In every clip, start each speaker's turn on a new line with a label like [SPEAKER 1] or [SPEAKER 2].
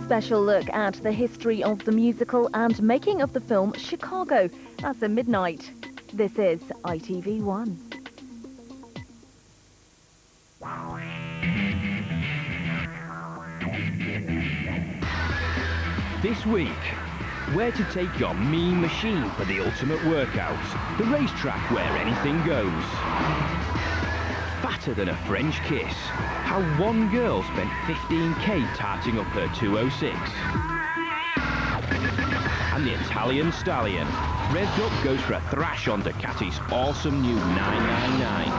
[SPEAKER 1] special look at the history of the musical and making of the film Chicago. That's at midnight. This is ITV1.
[SPEAKER 2] This week, where to take your mean machine for the ultimate workout. The racetrack where anything goes. Fatter than a French kiss. How one girl spent 15k tarting up her 206. And the Italian stallion. Revved Up goes for a thrash on Ducati's awesome new 999.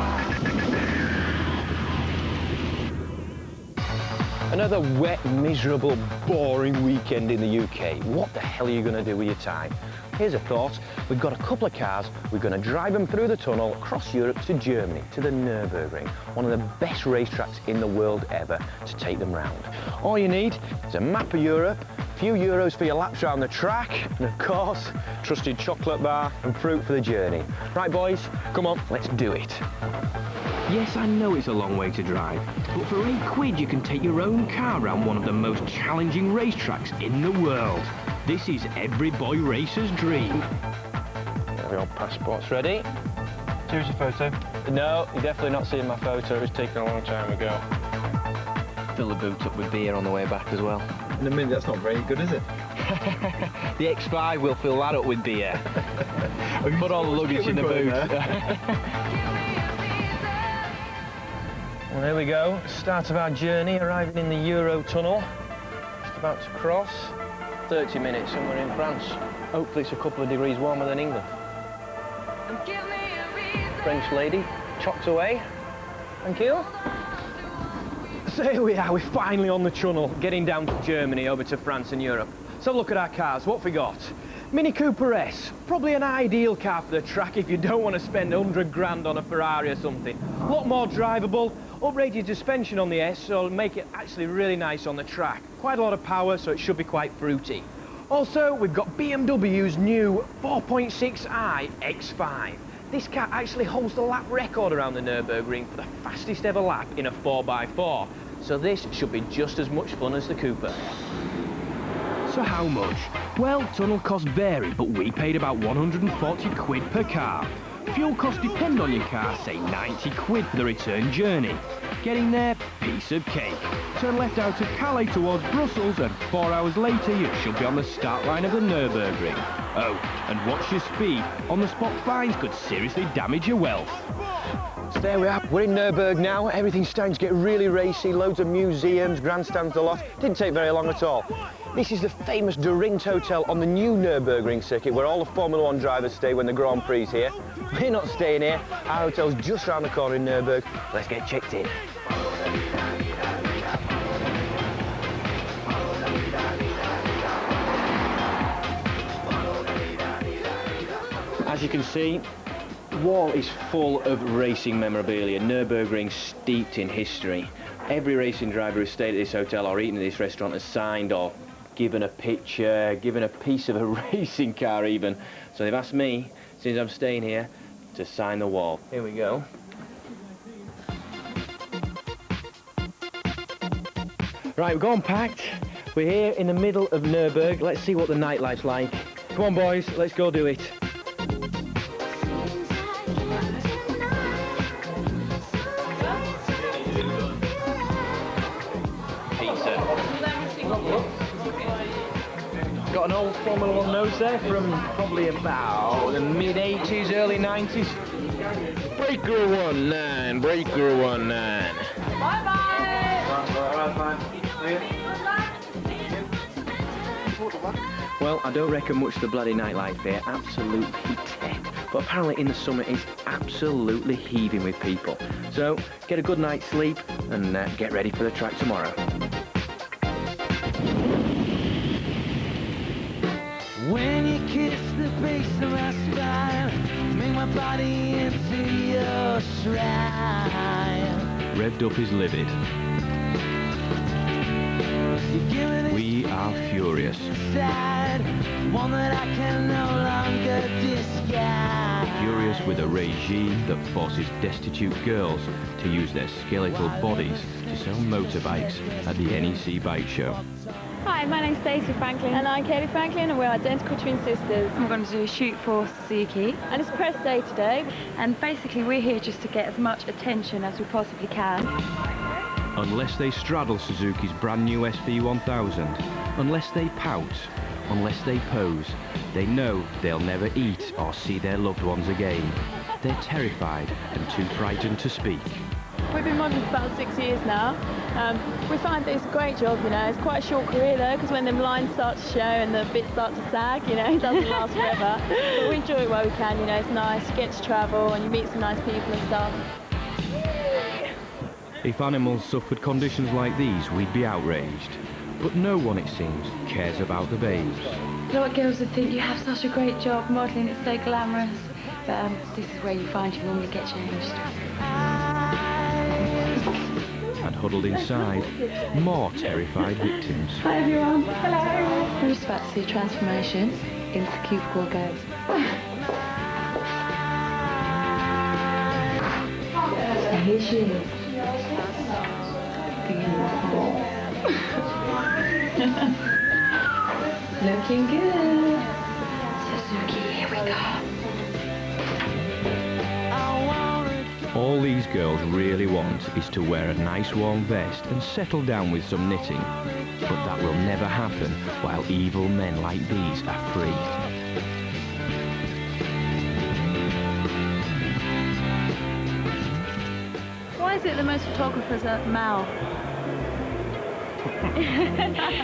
[SPEAKER 3] Another wet, miserable, boring weekend in the UK. What the hell are you going to do with your time? Here's a thought. We've got a couple of cars. We're going to drive them through the tunnel across Europe to Germany, to the Nurburgring, one of the best racetracks in the world ever, to take them round. All you need is a map of Europe, a few euros for your laps around the track, and of course, trusted chocolate bar and fruit for the journey. Right, boys, come on, let's do it.
[SPEAKER 2] Yes, I know it's a long way to drive, but for £8 you can take your own car around one of the most challenging racetracks in the world. This is every boy racer's dream.
[SPEAKER 3] There we go, passport's ready.
[SPEAKER 4] Here's your photo.
[SPEAKER 3] No, you're definitely not seeing my photo, it was taken a long time ago.
[SPEAKER 4] Fill the boot up with beer on the way back as well.
[SPEAKER 5] In a minute, that's not very good, is it?
[SPEAKER 4] The X5 will fill that up with beer. Put all the luggage in the boot.
[SPEAKER 3] Well, there we go, start of our journey, arriving in the Euro tunnel. Just about to cross. 30 minutes and we're in France. Hopefully it's a couple of degrees warmer than England. French lady, chopped away. Thank you. So here we are, we're finally on the tunnel, getting down to Germany, over to France and Europe. So look at our cars, what have we got? Mini Cooper S, probably an ideal car for the track if you don't want to spend 100 grand on a Ferrari or something. A lot more drivable, uprated suspension on the S, so it'll make it actually really nice on the track. Quite a lot of power, so it should be quite fruity. Also, we've got BMW's new 4.6i X5. This car actually holds the lap record around the Nurburgring for the fastest ever lap in a 4x4. So this should be just as much fun as the Cooper.
[SPEAKER 2] So how much? Well, tunnel costs vary, but we paid about £140 per car. Fuel costs depend on your car, say £90 for the return journey. Getting there, piece of cake. Turn left out of Calais towards Brussels and 4 hours later you should be on the start line of the Nurburgring. Oh, and watch your speed. On-the-spot fines could seriously damage your wealth.
[SPEAKER 3] So there we are, we're in Nurburgring now. Everything's starting to get really racy, loads of museums, grandstands, a lot. Didn't take very long at all. This is the famous De Ringt Hotel on the new Nurburgring circuit where all the Formula 1 drivers stay when the Grand Prix is here. We're not staying here. Our hotel's just around the corner in Nurburgring. Let's get checked in. As you can see, the wall is full of racing memorabilia. Nurburgring steeped in history. Every racing driver who's stayed at this hotel or eaten at this restaurant has signed or given a picture, given a piece of a racing car even. So they've asked me, since I'm staying here, to sign the wall. Here we go. Right, we've gone packed. We're here in the middle of Nurburgring. Let's see what the nightlife's like. Come on, boys, let's go do it. Got an old Formula 1 nose there from probably about the mid-80s, early 90s. Breaker 19, breaker 19. Bye-bye! Well, I don't reckon much the bloody nightlife here, absolute heat. But apparently in the summer it's absolutely heaving with people. So, get a good night's sleep and get ready for the track tomorrow.
[SPEAKER 6] When you kiss the face of my smile, make my body into your shrine.
[SPEAKER 2] Revved Up is livid. We are furious.
[SPEAKER 6] One that I can no longer disguise.
[SPEAKER 2] Furious with a regime that forces destitute girls to use their skeletal bodies to sell motorbikes at the NEC bike show.
[SPEAKER 7] Hi, my name's Stacey Franklin.
[SPEAKER 8] And I'm Kaylee Franklin, and we're identical twin sisters.
[SPEAKER 7] We're going to do a shoot for Suzuki.
[SPEAKER 8] And it's press day today.
[SPEAKER 7] And basically we're here just to get as much attention as we possibly can.
[SPEAKER 2] Unless they straddle Suzuki's brand new SV1000, unless they pout, unless they pose, they know they'll never eat or see their loved ones again. They're terrified and too frightened to speak.
[SPEAKER 8] We've been modelling for about 6 years now. We find that it's a great job, you know. It's quite a short career though, because when the lines start to show and the bits start to sag, you know, it doesn't last forever. But we enjoy it while we can, you know. It's nice, you get to travel and you meet some nice people and stuff.
[SPEAKER 2] If animals suffered conditions like these, we'd be outraged. But no one, it seems, cares about the babes.
[SPEAKER 7] A lot of girls would think you have such a great job modelling, it's so glamorous. But this is where you find you normally get changed.
[SPEAKER 2] And huddled inside, more terrified victims.
[SPEAKER 7] Hi everyone. Hello. We're just about to see a transformation into cubicle girls. And here she is. Looking good. Suzuki, here we go.
[SPEAKER 2] All these girls really want is to wear a nice warm vest and settle down with some knitting. But that will never happen while evil men like these are free.
[SPEAKER 8] Why is it that most photographers are male?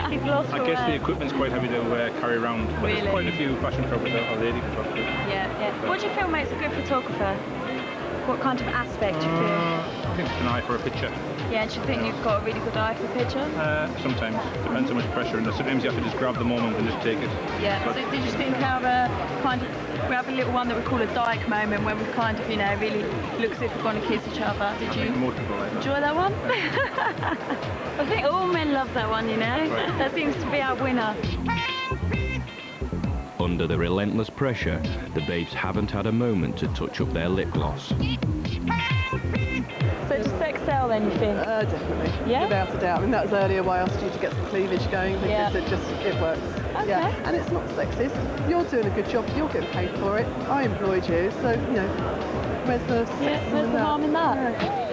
[SPEAKER 8] He's lost
[SPEAKER 9] I guess the equipment's quite heavy to carry around, but
[SPEAKER 8] Really?
[SPEAKER 9] there's quite a few fashion photographers or lady photographers.
[SPEAKER 8] Yeah. What do you feel makes a good photographer? What kind of aspect do you feel?
[SPEAKER 9] I think it's an eye for a picture.
[SPEAKER 8] Yeah, do you think you've got a really good eye for a picture?
[SPEAKER 9] Sometimes. Depends how much pressure, and sometimes you have to just grab the moment and just take it.
[SPEAKER 8] Yeah, so did you think of we have a little one that we call a dyke moment, where we kind of, you know, really look as if we're going to kiss each other. Did you enjoy that one? I think all men love that one, you know. Right. That seems to be our winner.
[SPEAKER 2] Under the relentless pressure, the babes haven't had a moment to touch up their lip gloss.
[SPEAKER 8] So does sex sell then, you think?
[SPEAKER 10] Definitely.
[SPEAKER 8] Yeah?
[SPEAKER 10] Without a doubt. I mean, that was earlier why I asked you to get some cleavage going, because it works.
[SPEAKER 8] Okay.
[SPEAKER 10] Yeah. And it's not sexist. You're doing a good job, you're getting paid for it. I employed you, so, you know, where's the sexism
[SPEAKER 8] where's
[SPEAKER 10] in
[SPEAKER 8] the
[SPEAKER 10] that?
[SPEAKER 8] harm in that?
[SPEAKER 10] Yeah.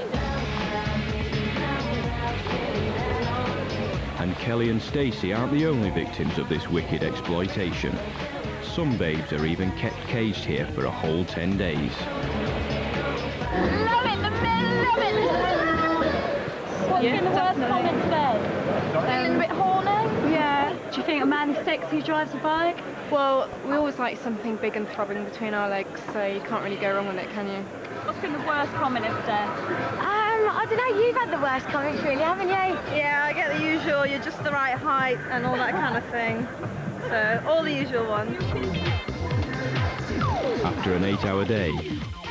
[SPEAKER 2] And Kelly and Stacey aren't the only victims of this wicked exploitation. Some babes are even kept caged here for a whole 10 days.
[SPEAKER 8] Love it, the men love it! What's been the worst comment today? Feeling a bit horny? Yeah. Do you think a man is sexy who drives a bike?
[SPEAKER 11] Well, we always like something big and throbbing between our legs, so you can't really go wrong with it, can you?
[SPEAKER 8] What's been the worst comment of the day?
[SPEAKER 12] I don't know, you've had the worst comments really, haven't you?
[SPEAKER 11] Yeah, I get the usual, you're just the right height and all that kind of thing. So, all the usual ones.
[SPEAKER 2] After an 8-hour day,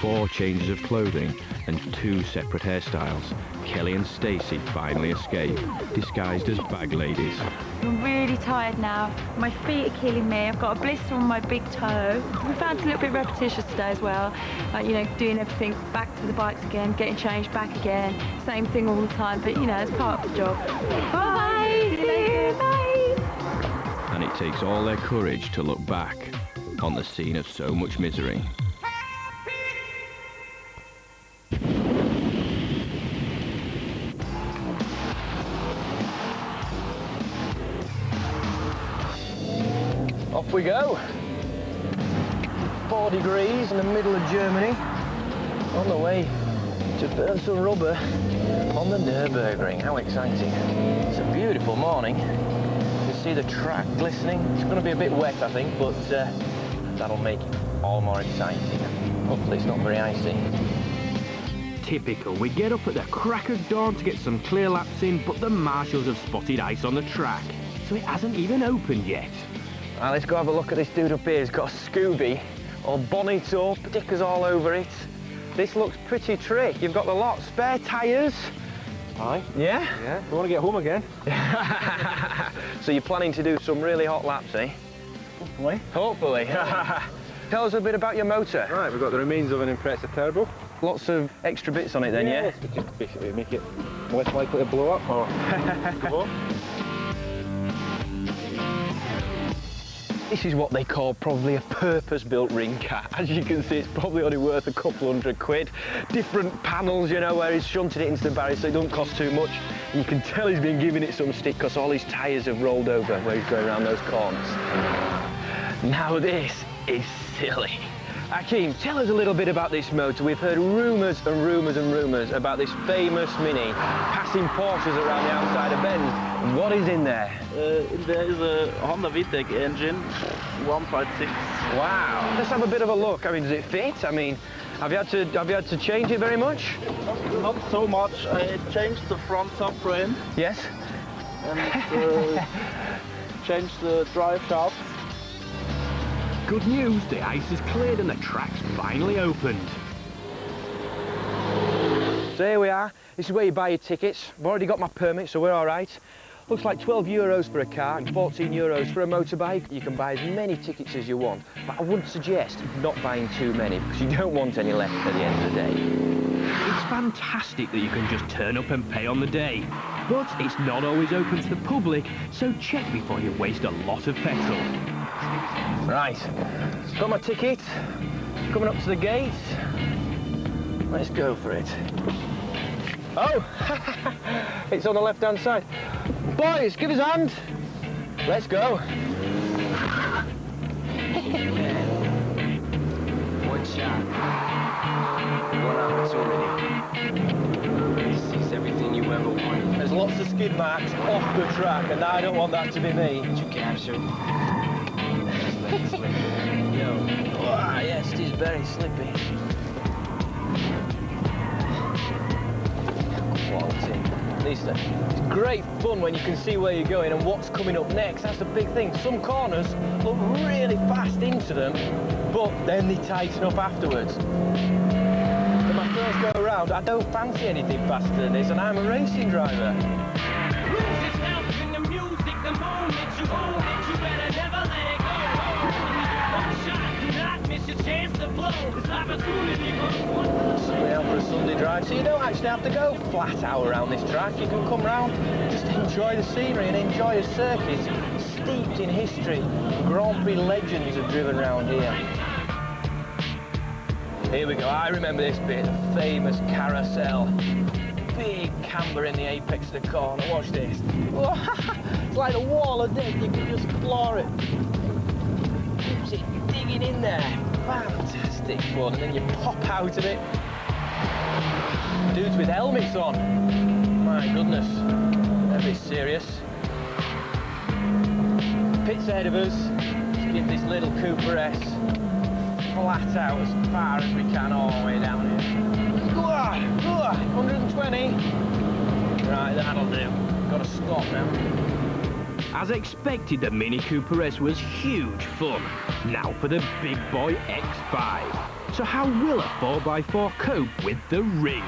[SPEAKER 2] 4 changes of clothing and 2 separate hairstyles, Kelly and Stacey finally escape, disguised as bag ladies.
[SPEAKER 7] I'm really tired now. My feet are killing me. I've got a blister on my big toe. We found it a little bit repetitious today as well. You know, doing everything back to the bikes again, getting changed back again. Same thing all the time, but you know, it's part of the job. Bye! See you! Bye!
[SPEAKER 2] And it takes all their courage to look back on the scene of so much misery.
[SPEAKER 3] Off we go. 4 degrees in the middle of Germany, on the way to burn some rubber on the Nurburgring. How exciting. It's a beautiful morning. You can see the track glistening. It's going to be a bit wet, I think, but that'll make it all more exciting. Hopefully it's not very icy.
[SPEAKER 2] Typical. We get up at the crack of dawn to get some clear laps in, but the marshals have spotted ice on the track, so it hasn't even opened yet.
[SPEAKER 3] Right, let's go have a look at this dude up here. He's got a Scooby, all bonnet up, stickers all over it. This looks pretty trick. You've got the lot. Spare tyres. Aye. Yeah?
[SPEAKER 9] Yeah. We want to get home again.
[SPEAKER 3] So you're planning to do some really hot laps, eh?
[SPEAKER 9] Hopefully.
[SPEAKER 3] Hopefully. Tell us a bit about your motor.
[SPEAKER 9] Right, we've got the remains of an Impreza turbo.
[SPEAKER 3] Lots of extra bits on it then, yeah?
[SPEAKER 9] Yes, but just basically make it less likely to blow up or go up.
[SPEAKER 3] This is what they call probably a purpose-built ring car. As you can see, it's probably only worth a couple £100. Different panels, you know, where he's shunted it into the barrier so it don't cost too much. And you can tell he's been giving it some stick because all his tyres have rolled over where he's going around those corners. Now this is silly. Akeem, tell us a little bit about this motor. We've heard rumours and rumours and rumours about this famous Mini passing Porsches around the outside of Benz. What is in there?
[SPEAKER 13] There is a Honda VTEC engine, 1.6.
[SPEAKER 3] Wow. Let's have a bit of a look. I mean, does it fit? I mean, have you had to change it very much?
[SPEAKER 13] Not so much. I changed the front subframe.
[SPEAKER 3] Yes.
[SPEAKER 13] And changed the drive shaft.
[SPEAKER 2] Good news, the ice has cleared and the track's finally opened.
[SPEAKER 3] So here we are. This is where you buy your tickets. I've already got my permit, so we're all right. Looks like €12 for a car and €14 for a motorbike. You can buy as many tickets as you want, but I would suggest not buying too many because you don't want any left at the end of the day.
[SPEAKER 2] It's fantastic that you can just turn up and pay on the day, but it's not always open to the public, so check before you waste a lot of petrol.
[SPEAKER 3] Right, got my ticket, coming up to the gate. Let's go for it. Oh, it's on the left-hand side. Boys, give us a hand. Let's go.
[SPEAKER 14] One shot, one opportunity. This is everything you ever wanted.
[SPEAKER 3] There's lots of skid marks off the track, and I don't want that to be me.
[SPEAKER 14] Did you capture? Yo.
[SPEAKER 3] Ah, yes, it is very slippy. Quality. Lisa, it's great fun when you can see where you're going and what's coming up next. That's the big thing. Some corners look really fast into them, but then they tighten up afterwards. In my first go around, I don't fancy anything faster than this, and I'm a racing driver. We're out for a Sunday drive, so you don't actually have to go flat out around this track. You can come round, just enjoy the scenery and enjoy a circuit steeped in history. Grand Prix legends have driven around here. Here we go, I remember this bit, the famous carousel. Big camber in the apex of the corner, watch this. It's like a wall of death, you can just floor it. Keeps it digging in there. Fantastic fun, and then you pop out of it. Dudes with helmets on. My goodness, they're a bit serious. Pits ahead of us. Let's give this little Cooper S flat out as far as we can all the way down here. 120. Right, that'll do. Got to stop now.
[SPEAKER 2] As expected, the Mini Cooper S was huge fun. Now for the big boy X5. So how will a 4x4 cope with the ring?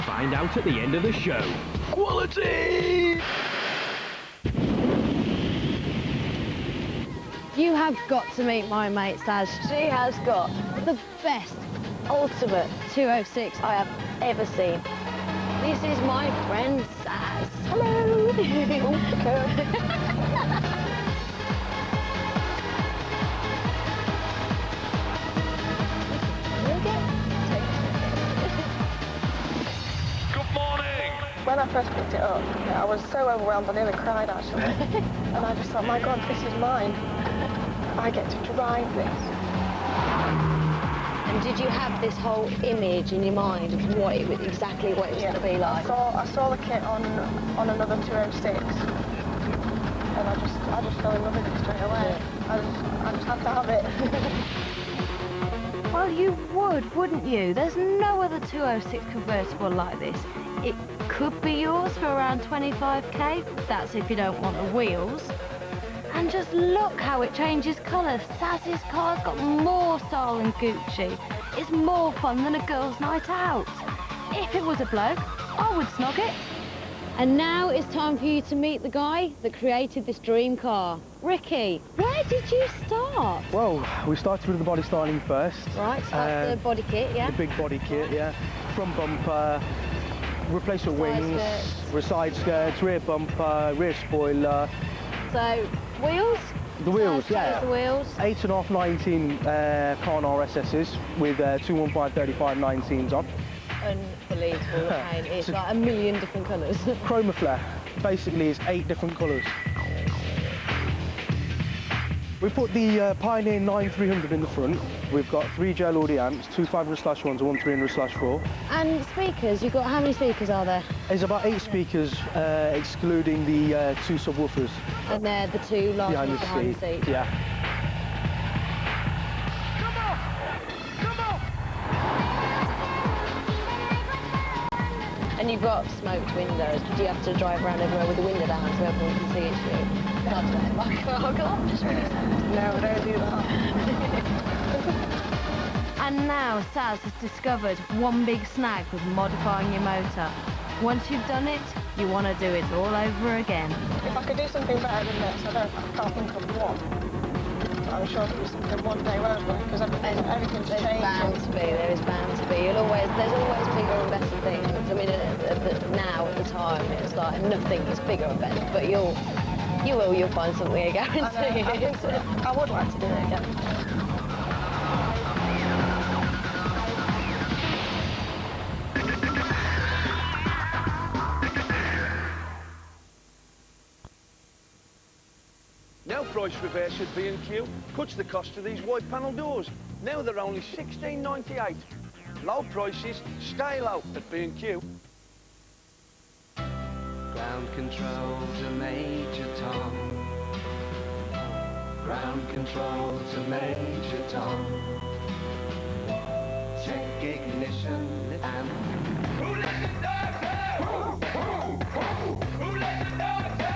[SPEAKER 2] Find out at the end of the show. Quality!
[SPEAKER 15] You have got to meet my mate Saz. She has got the best ultimate 206 I have ever seen. This is my friend Saz. Hello!
[SPEAKER 11] When I first picked it up, I was so overwhelmed I nearly cried actually. And I just thought, my God, this is mine. I get to drive this.
[SPEAKER 15] And did you have this whole image in your mind of what exactly what it was going to be like?
[SPEAKER 11] I saw the kit on another 206, and I just fell in love with it straight away. I just had to have it.
[SPEAKER 15] Well, you would, wouldn't you? There's no other 206 convertible like this. It could be yours for around 25k. That's if you don't want the wheels. And just look how it changes colour. Saz's car's got more style than Gucci. It's more fun than a girl's night out. If it was a bloke, I would snog it. And now it's time for you to meet the guy that created this dream car. Ricky, where did you start?
[SPEAKER 16] Well, we started with the body styling first.
[SPEAKER 15] Right, so that's the body kit, yeah?
[SPEAKER 16] The big body kit, yeah. Front bumper, replace your wings, side skirts, rear bumper, rear spoiler.
[SPEAKER 15] So, wheels?
[SPEAKER 16] The wheels,
[SPEAKER 15] The wheels.
[SPEAKER 16] 8.5 19 Carlton RSS's with 215 35 19s on.
[SPEAKER 15] Unbelievable paint. It's like a million different colours.
[SPEAKER 16] Chroma flare. Basically, it's 8 different colours. We put the Pioneer 9300 in the front. We've got 3 gel audio amps, 2 500/1s and 1 300/4.
[SPEAKER 15] And speakers, you've got, how many speakers are there?
[SPEAKER 16] There's about 8 speakers, excluding the 2 subwoofers.
[SPEAKER 15] And they're the 2 large ones behind the seat?
[SPEAKER 16] Yeah.
[SPEAKER 15] And you've got smoked windows. Do you have to drive around everywhere with the window down so everyone can see it's you? That's right, Michael. Just really sad.
[SPEAKER 11] No, we don't do that.
[SPEAKER 15] And now Saz has discovered one big snag with modifying your motor. Once you've done it, you want to do it all over again.
[SPEAKER 11] If I could do something better than this, I can't think of what. I'm sure there'll be something one day, won't there? Because everything's changing.
[SPEAKER 15] There is bound to be. There's always bigger and better things. I mean, now at the time, it's like nothing is bigger and better, but you'll find something, I guarantee.
[SPEAKER 11] I would like to do it again.
[SPEAKER 17] Now price reverse at B&Q cuts the cost of these wide panel doors. Now they're only $16.98. Low prices, stay low at B&Q.
[SPEAKER 6] Ground control to Major Tom. Ground control to Major Tom. Check ignition and... Who let the dogs out? Who let the dogs out?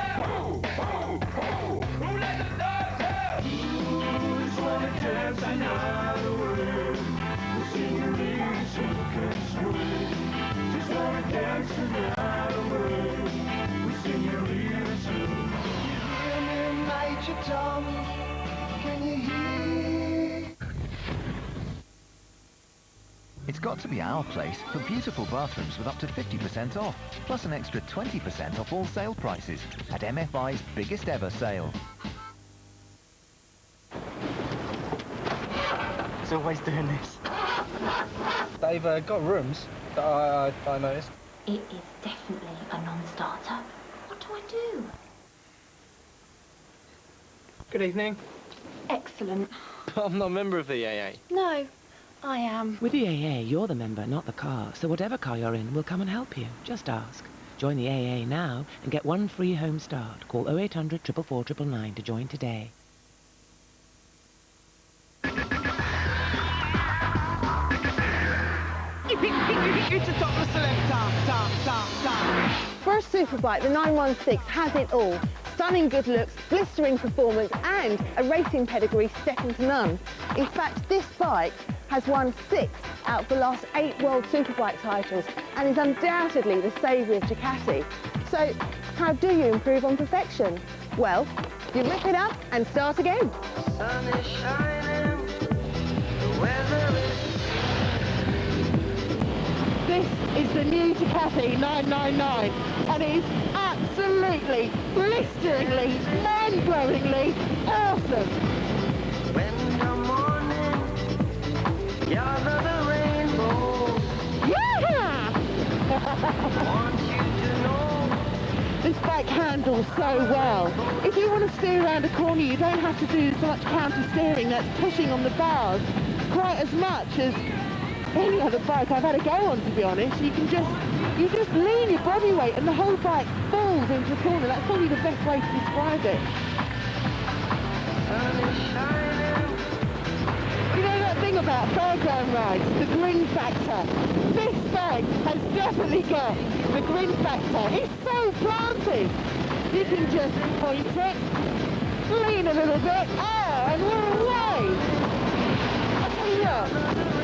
[SPEAKER 6] Who let the dogs out? Who just wanna dance another way? The senoritas who can sway. Just wanna dance another way. The senoritas who... You hear me, Major Tom? Can you hear?
[SPEAKER 18] It's got to be our place for beautiful bathrooms with up to 50% off, plus an extra 20% off all sale prices at MFI's biggest ever sale.
[SPEAKER 16] It's always doing this. They've got rooms that I noticed.
[SPEAKER 19] It is definitely a non-starter. What do I do?
[SPEAKER 16] Good evening.
[SPEAKER 19] Excellent.
[SPEAKER 14] I'm not a member of the AA.
[SPEAKER 19] No, I am.
[SPEAKER 20] With the AA, you're the member, not the car. So whatever car you're in, we'll come and help you. Just ask. Join the AA now and get 1 free home start. Call 0800 444 999 to join today.
[SPEAKER 10] For a superbike, the 916 has it all. Stunning good looks, blistering performance and a racing pedigree second to none. In fact, this bike has won 6 out of the last 8 World Superbike titles and is undoubtedly the saviour of Ducati. So, how do you improve on perfection? Well, you rip it up and start again.
[SPEAKER 6] Sun is shining, the weather is...
[SPEAKER 10] This is the new Ducati 999 and it is absolutely, blisteringly, mind-blowingly awesome.
[SPEAKER 6] When the morning, gather the rainbow.
[SPEAKER 10] Yeah!
[SPEAKER 6] Want you to know.
[SPEAKER 10] This bike handles so well. If you want to steer around a corner, you don't have to do so much counter-steering. That's pushing on the bars quite as much as any other bike I've had a go on, to be honest. You just lean your body weight and the whole bike falls into the corner. That's probably the best way to describe it.
[SPEAKER 6] Sun is shining.
[SPEAKER 10] You know that thing about fairground rides, the grin factor? This bike has definitely got the grin factor. It's so planted. You can just point it, lean a little bit, and we're away. I tell you what,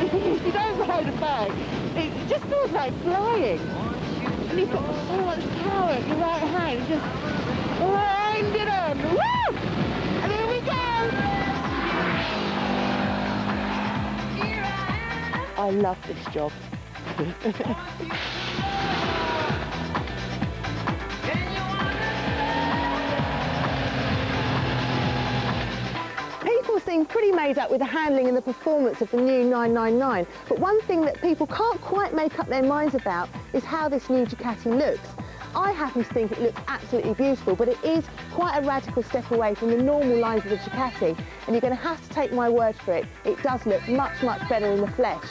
[SPEAKER 10] if you don't ride a bike, it just feels like flying. And you've got so much power at your right hand, just wind it on. Woo! And here we go! I love this job. seem pretty made up with the handling and the performance of the new 999, but one thing that people can't quite make up their minds about is how this new Ducati looks. I happen to think it looks absolutely beautiful, but it is quite a radical step away from the normal lines of the Ducati, and you're going to have to take my word for it. It does look much, much better in the flesh.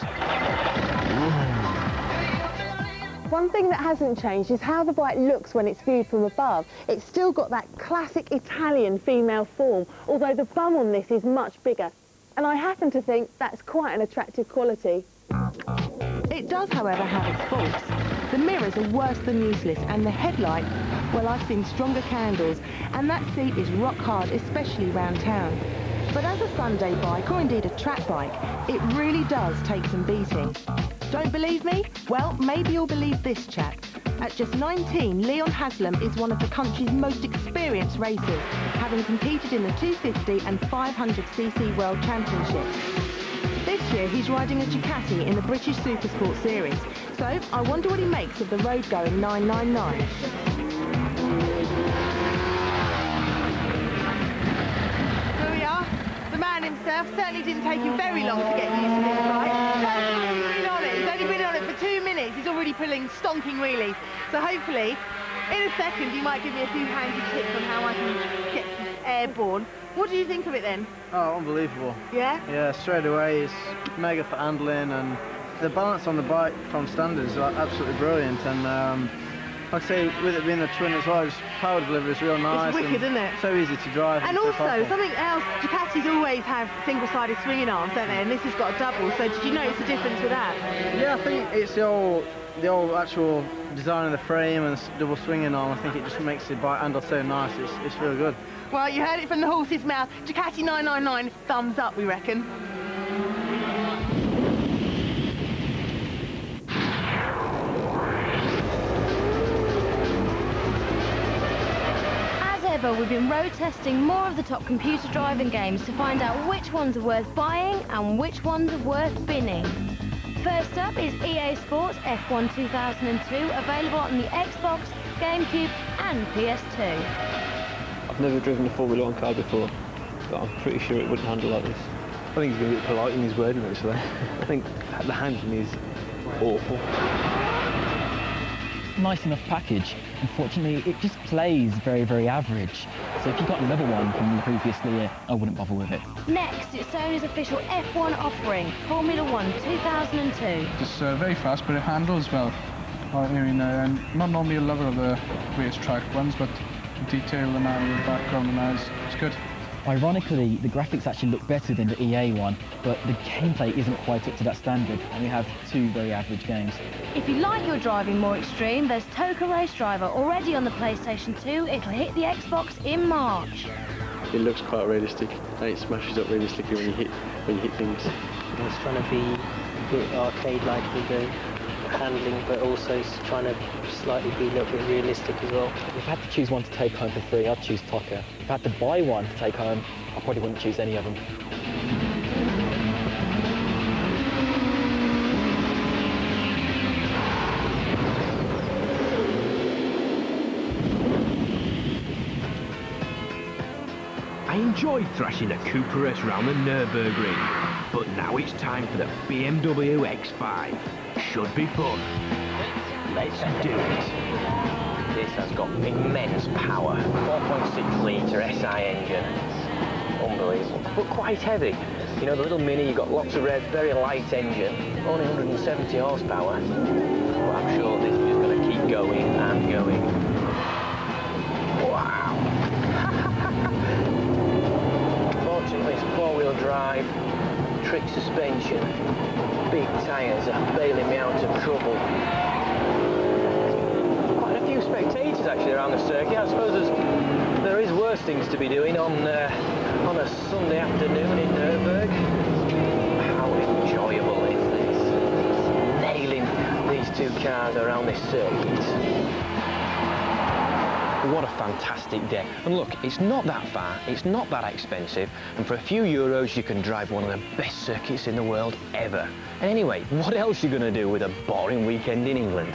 [SPEAKER 10] One thing that hasn't changed is how the bike looks when it's viewed from above. It's still got that classic Italian female form, although the bum on this is much bigger. And I happen to think that's quite an attractive quality. It does, however, have its faults. The mirrors are worse than useless, and the headlight, well, I've seen stronger candles, and that seat is rock hard, especially round town. But as a Sunday bike, or indeed a track bike, it really does take some beating. Don't believe me? Well, maybe you'll believe this chap. At just 19, Leon Haslam is one of the country's most experienced racers, having competed in the 250 and 500cc World Championships. This year, he's riding a Ducati in the British Supersport Series. So, I wonder what he makes of the road-going 999. Here we are. The man himself. Certainly didn't take him very long to get used to this bike. He's only been on it for 2 minutes. He's already pulling stonking wheelies. So hopefully, in a second, you might give me a few handy tips on how I can get airborne. What do you think of it then?
[SPEAKER 21] Oh, unbelievable.
[SPEAKER 10] Yeah?
[SPEAKER 21] Yeah, straight away, it's mega for handling, and the balance on the bike from standard is absolutely brilliant. And like I say, with it being a twin as well, power delivery is real nice.
[SPEAKER 10] It's wicked, isn't it?
[SPEAKER 21] So easy to drive.
[SPEAKER 10] And also, something else, Ducatis always have single-sided swinging arms, don't they? And this has got a double, so did you notice the difference with that?
[SPEAKER 21] Yeah, I think it's the old actual design of the frame and the double swinging arm. I think it just makes the bike handle so nice. It's real good.
[SPEAKER 10] Well, you heard it from the horse's mouth. Ducati 999, thumbs up, we reckon.
[SPEAKER 15] We've been road testing more of the top computer driving games to find out which ones are worth buying and which ones are worth binning. First up is EA Sports F1 2002, available on the Xbox, GameCube and PS2.
[SPEAKER 22] I've never driven a Formula 1 car before, but I'm pretty sure it wouldn't handle like this. I think he's being a bit polite in his wording actually. I think the handling is awful.
[SPEAKER 23] Nice enough package. Unfortunately, it just plays very, very average. So if you got another one from the previous year, I wouldn't bother with it.
[SPEAKER 15] Next, it's Sony's official F1 offering, Formula 1 2002.
[SPEAKER 24] It's very fast, but it handles well. I mean, I'm not normally a lover of the racetrack ones, but the detail and the background and that is good.
[SPEAKER 23] Ironically, the graphics actually look better than the EA one, but the gameplay isn't quite up to that standard, and we have two very average games.
[SPEAKER 15] If you like your driving more extreme, there's Toka Race Driver already on the PlayStation 2. It'll hit the Xbox in March.
[SPEAKER 22] It looks quite realistic, and it smashes up realistically when you hit things.
[SPEAKER 25] It's trying to be a bit arcade-like with the handling, but also trying to slightly be a little bit realistic as well.
[SPEAKER 23] If I had to choose one to take home for free, I'd choose Toka. If I had to buy one to take home, I probably wouldn't choose any of them.
[SPEAKER 2] I enjoyed thrashing a Cooperus round the Nurburgring, but now it's time for the BMW X5. Should be fun. Let's do it.
[SPEAKER 26] This has got immense power. 4.6 litre SI engine. Unbelievable. But quite heavy. You know, the little Mini, you've got lots of rev, very light engine. Only 170 horsepower. But I'm sure this is just going to keep going and going. Wow. Fortunately, it's four-wheel drive, trick suspension, big tyres are bailing me out of trouble. Quite a few spectators actually around the circuit. I suppose there is worse things to be doing on a Sunday afternoon in Nurburgring. How enjoyable is this? Nailing these two cars around this circuit. What a fantastic day. And look, it's not that far, it's not that expensive, and for a few euros you can drive one of the best circuits in the world ever. And anyway, what else are you going to do with a boring weekend in England?